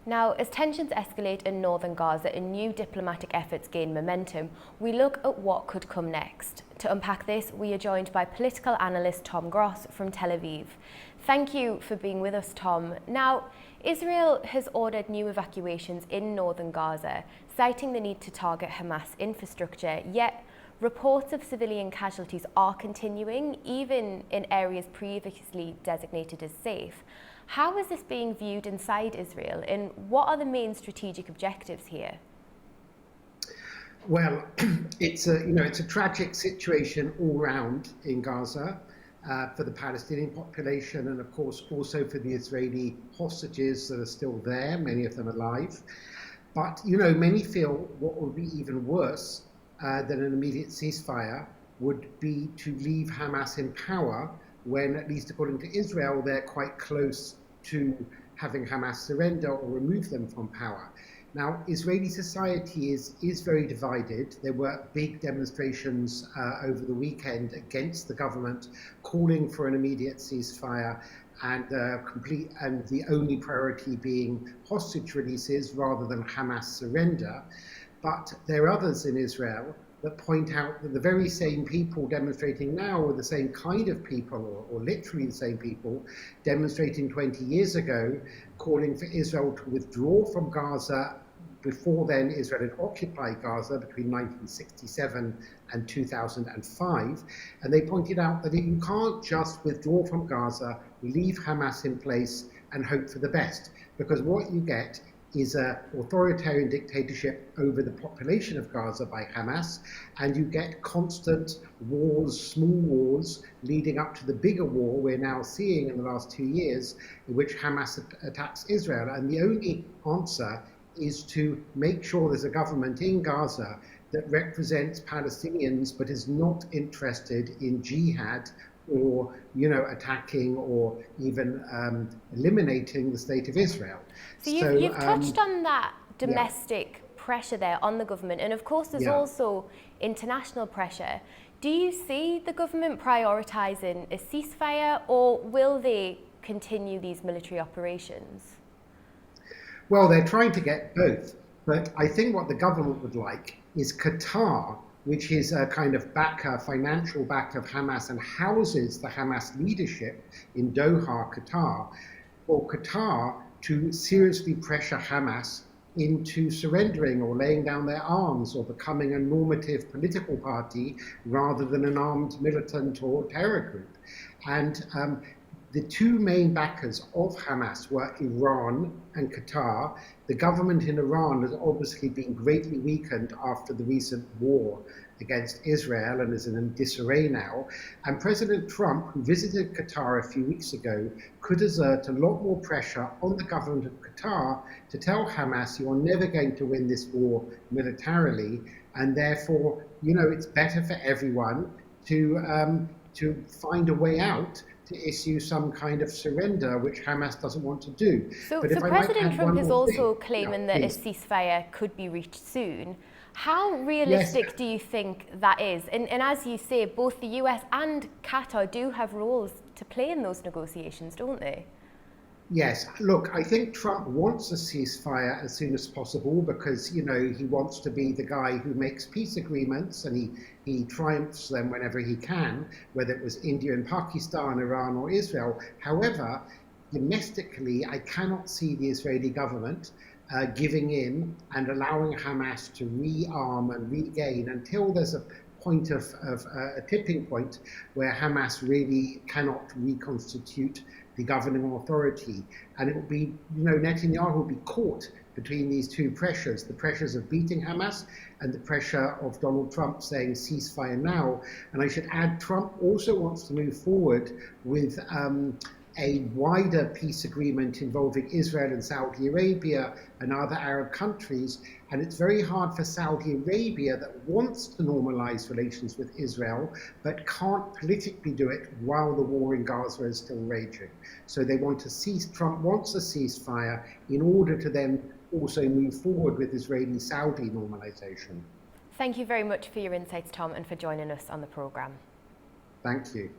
Now, as tensions escalate in northern Gaza and new diplomatic efforts gain momentum, we look at what could come next. To unpack this, we are joined by political analyst Tom Gross from Tel Aviv. Thank you for being with us, Tom. Now, Israel has ordered new evacuations in northern Gaza, citing the need to target Hamas infrastructure, yet reports of civilian casualties are continuing, even in areas previously designated as safe. How is this being viewed inside Israel, and what are the main strategic objectives here? Well, it's a tragic situation all round in Gaza for the Palestinian population, and of course also for the Israeli hostages that are still there, many of them alive. But many feel what would be even worse than an immediate ceasefire would be to leave Hamas in power when, at least according to Israel, they're quite close to having Hamas surrender or remove them from power. Now, Israeli society is very divided. There were big demonstrations over the weekend against the government, calling for an immediate ceasefire and the only priority being hostage releases rather than Hamas surrender. But there are others in Israel that point out that the very same people demonstrating now are the same kind of people, or literally the same people, demonstrating 20 years ago, calling for Israel to withdraw from Gaza. Before then, Israel had occupied Gaza between 1967 and 2005. And they pointed out that you can't just withdraw from Gaza, leave Hamas in place and hope for the best, because what you get is an authoritarian dictatorship over the population of Gaza by Hamas, and you get constant wars, small wars, leading up to the bigger war we're now seeing in the last 2 years, in which Hamas attacks Israel. And the only answer is to make sure there's a government in Gaza that represents Palestinians but is not interested in jihad or attacking or even eliminating the state of Israel. So you've touched on that domestic pressure there on the government, and of course there's also international pressure. Do you see the government prioritising a ceasefire, or will they continue these military operations? Well, they're trying to get both, but I think what the government would like is Qatar, which is a kind of financial backer of Hamas and houses the Hamas leadership in Doha, Qatar, for Qatar to seriously pressure Hamas into surrendering or laying down their arms or becoming a normative political party rather than an armed militant or terror group. And the two main backers of Hamas were Iran and Qatar. The government in Iran has obviously been greatly weakened after the recent war against Israel and is in disarray now. And President Trump, who visited Qatar a few weeks ago, could exert a lot more pressure on the government of Qatar to tell Hamas, you are never going to win this war militarily, and therefore, it's better for everyone to find a way out, to issue some kind of surrender, which Hamas doesn't want to do. So President Trump is also claiming that a ceasefire could be reached soon. How realistic do you think that is? And as you say, both the US and Qatar do have roles to play in those negotiations, don't they? Yes. Look, I think Trump wants a ceasefire as soon as possible because, he wants to be the guy who makes peace agreements, and he triumphs them whenever he can, whether it was India and Pakistan, Iran or Israel. However, domestically, I cannot see the Israeli government giving in and allowing Hamas to rearm and regain until there's a point of a tipping point where Hamas really cannot reconstitute the governing authority. And it will be, Netanyahu will be caught between these two pressures, the pressures of beating Hamas and the pressure of Donald Trump saying ceasefire now. And I should add, Trump also wants to move forward with a wider peace agreement involving Israel and Saudi Arabia and other Arab countries. And it's very hard for Saudi Arabia, that wants to normalize relations with Israel, but can't politically do it while the war in Gaza is still raging. So they want to Trump wants a ceasefire in order to then also move forward with Israeli-Saudi normalization. Thank you very much for your insights, Tom, and for joining us on the programme. Thank you.